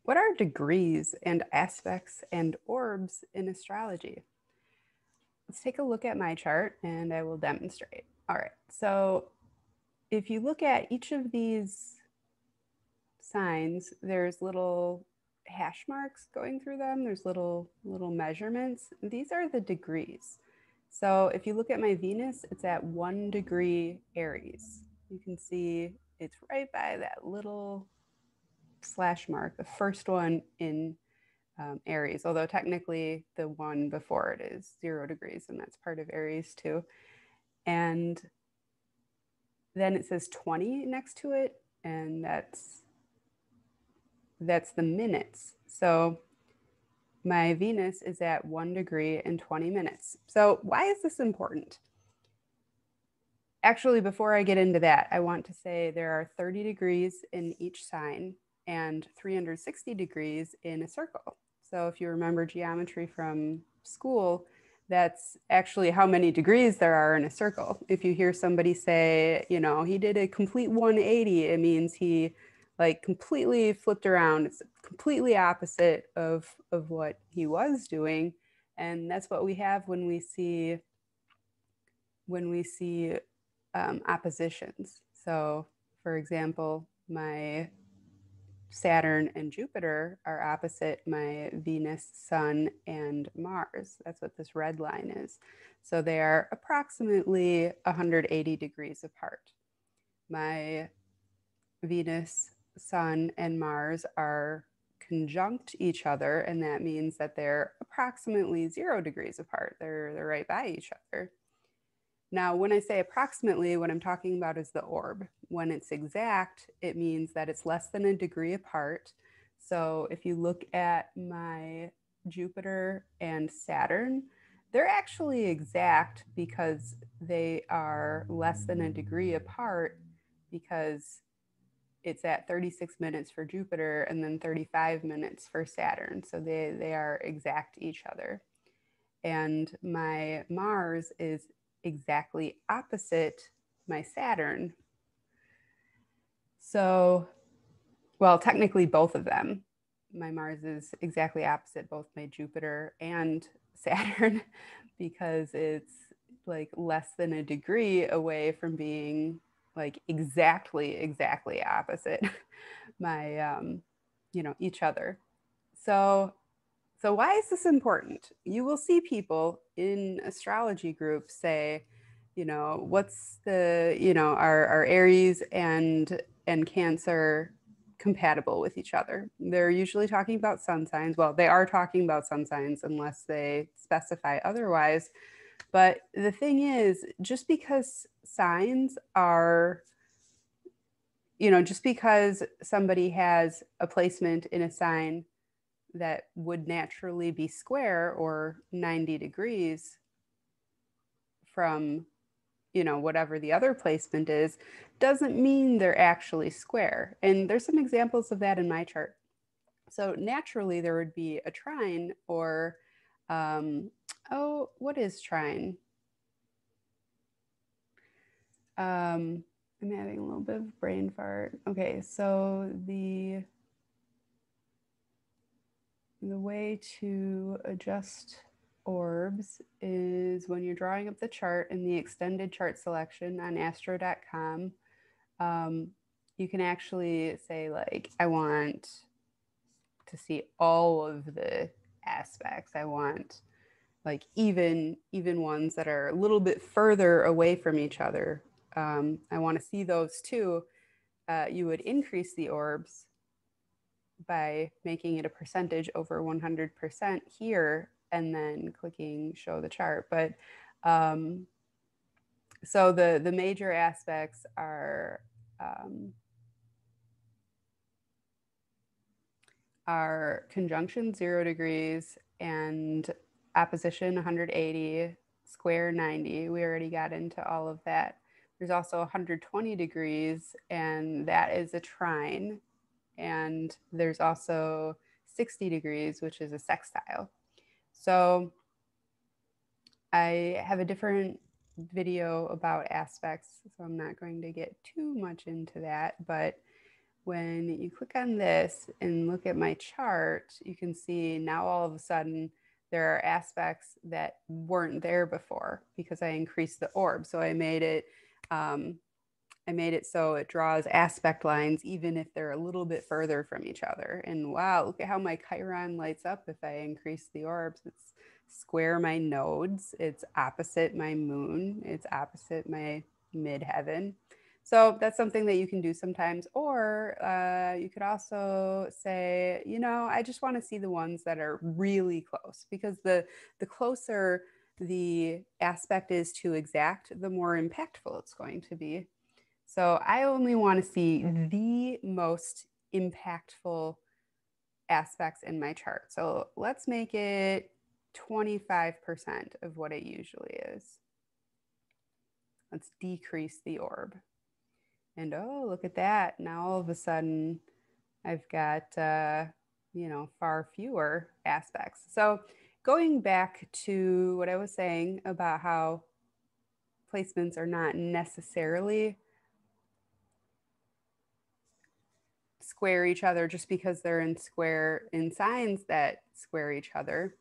What are degrees and aspects and orbs in astrology? Let's take a look at my chart and I will demonstrate. All right, so if you look at each of these signs, there's little hash marks going through them. There's little measurements. These are the degrees. So if you look at my Venus, it's at 1 degree Aries. You can see it's right by that little slash mark, the first one in Aries, although technically the one before it is 0 degrees, and that's part of Aries too. And then it says 20 next to it, and that's the minutes. So my Venus is at 1 degree and 20 minutes. So why is this important? Actually, before I get into that, I want to say there are 30 degrees in each sign and 360 degrees in a circle. So if you remember geometry from school, that's actually how many degrees there are in a circle. If you hear somebody say, you know, he did a complete 180, it means he like completely flipped around. It's completely opposite of what he was doing. And that's what we have when we see oppositions. So for example, my Saturn and Jupiter are opposite my Venus, Sun, and Mars. That's what this red line is. So they are approximately 180 degrees apart. My Venus, Sun, and Mars are conjunct each other, and that means that they're approximately 0 degrees apart. They're right by each other. Now, when I say approximately, what I'm talking about is the orb. When it's exact, it means that it's less than a degree apart. So if you look at my Jupiter and Saturn, they're actually exact because they are less than a degree apart, because it's at 36 minutes for Jupiter and then 35 minutes for Saturn. So they are exact each other. And my Mars is exactly opposite my Saturn. So, well, technically both of them. My Mars is exactly opposite both my Jupiter and Saturn because it's like less than a degree away from being like exactly opposite my each other. So why is this important? You will see people in astrology groups say, what's the, are Aries and Cancer compatible with each other? They're usually talking about sun signs. Well, they are talking about sun signs unless they specify otherwise. But the thing is, just because signs are, just because somebody has a placement in a sign that would naturally be square or 90 degrees from, whatever the other placement is, doesn't mean they're actually square. And there's some examples of that in my chart. So naturally there would be a trine or, what is trine? I'm having a little bit of brain fart. Okay, so the way to adjust orbs is when you're drawing up the chart in the extended chart selection on astro.com. You can actually say, like, I want to see all of the aspects. I want like even ones that are a little bit further away from each other. I want to see those too. You would increase the orbs by making it a percentage over 100% here and then clicking show the chart. But so the major aspects are conjunction 0 degrees and opposition 180, square 90. We already got into all of that. There's also 120 degrees, and that is a trine. And there's also 60 degrees, which is a sextile. So I have a different video about aspects, so I'm not going to get too much into that. But when you click on this and look at my chart, you can see now all of a sudden there are aspects that weren't there before because I increased the orb. So I made it so it draws aspect lines even if they're a little bit further from each other. And wow, look at how my Chiron lights up if I increase the orbs. It's square my nodes, it's opposite my moon, it's opposite my midheaven. So that's something that you can do sometimes. Or you could also say, I just want to see the ones that are really close, because the closer the aspect is to exact, the more impactful it's going to be. So I only want to see the most impactful aspects in my chart. So let's make it 25% of what it usually is. Let's decrease the orb. And oh, look at that. Now all of a sudden I've got, far fewer aspects. So going back to what I was saying about how placements are not necessarily square each other just because they're in signs that square each other.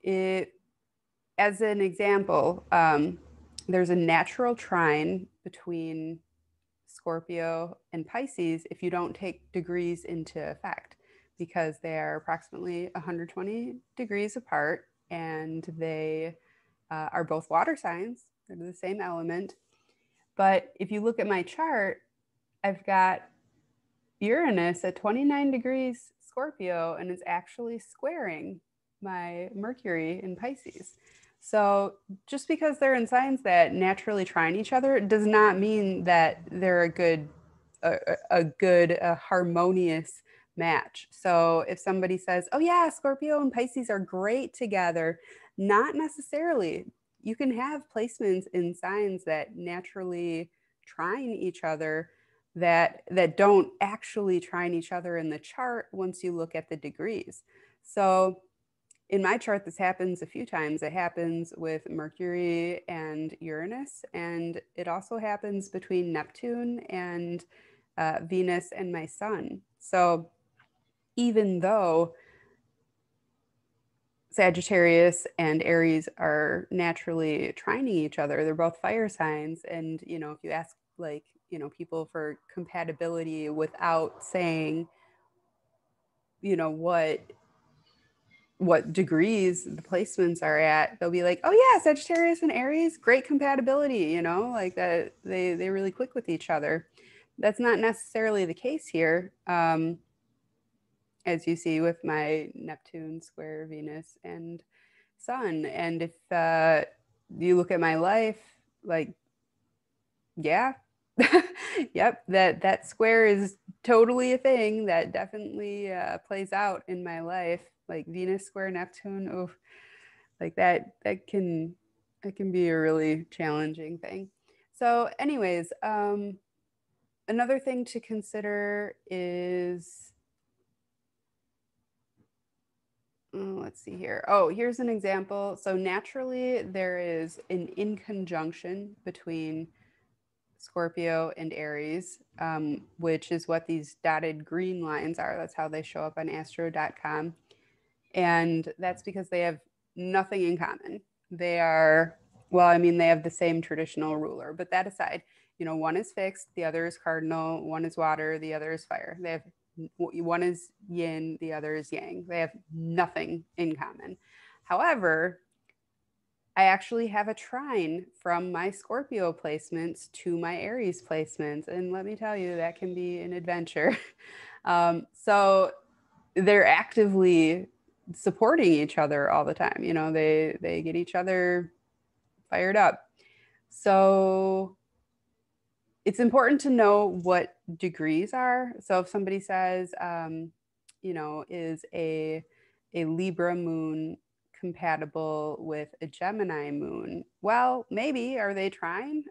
As an example, there's a natural trine between Scorpio and Pisces if you don't take degrees into effect, because they are approximately 120 degrees apart, and they are both water signs. They're the same element. But if you look at my chart, I've got Uranus at 29 degrees Scorpio, and it's actually squaring my Mercury in Pisces. So just because they're in signs that naturally trine each other does not mean that they're a good harmonious match. So if somebody says, oh yeah, Scorpio and Pisces are great together, not necessarily. You can have placements in signs that naturally trine each other that don't actually trine each other in the chart once you look at the degrees. So in my chart, this happens a few times. It happens with Mercury and Uranus, and it also happens between Neptune and Venus and my sun. So even though Sagittarius and Aries are naturally trining each other, they're both fire signs. And, if you ask people for compatibility without saying, what degrees the placements are at, they'll be like, oh yeah, Sagittarius and Aries, great compatibility, like that they really click with each other. That's not necessarily the case here. As you see with my Neptune square Venus and sun. And if you look at my life, yeah, yep, that square is totally a thing that definitely plays out in my life. Like Venus square Neptune, oh, like that can be a really challenging thing. So anyways, another thing to consider is, let's see here. Oh, here's an example. So naturally there is an inconjunction between Scorpio and Aries, which is what these dotted green lines are. That's how they show up on astro.com. And that's because they have nothing in common. They are, they have the same traditional ruler, but that aside, one is fixed, the other is cardinal, one is water, the other is fire. They have, one is yin, the other is yang. They have nothing in common. However, I actually have a trine from my Scorpio placements to my Aries placements. And let me tell you, that can be an adventure. So they're actively supporting each other all the time. They get each other fired up. So it's important to know what degrees are. So if somebody says, is a Libra moon compatible with a Gemini moon? Well, maybe. Are they trying?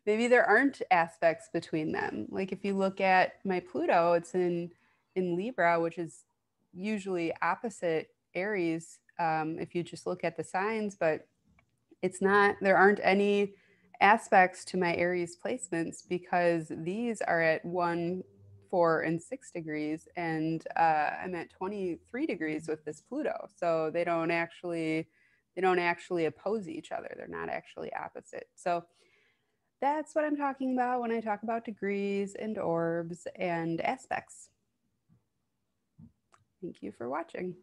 Maybe there aren't aspects between them. Like if you look at my Pluto, it's in Libra, which is usually opposite Aries, if you just look at the signs, but it's not, there aren't any aspects to my Aries placements because these are at one 4 and 6 degrees, and I'm at 23 degrees with this Pluto. So they don't actually oppose each other. They're not actually opposite. So that's what I'm talking about when I talk about degrees and orbs and aspects. Thank you for watching.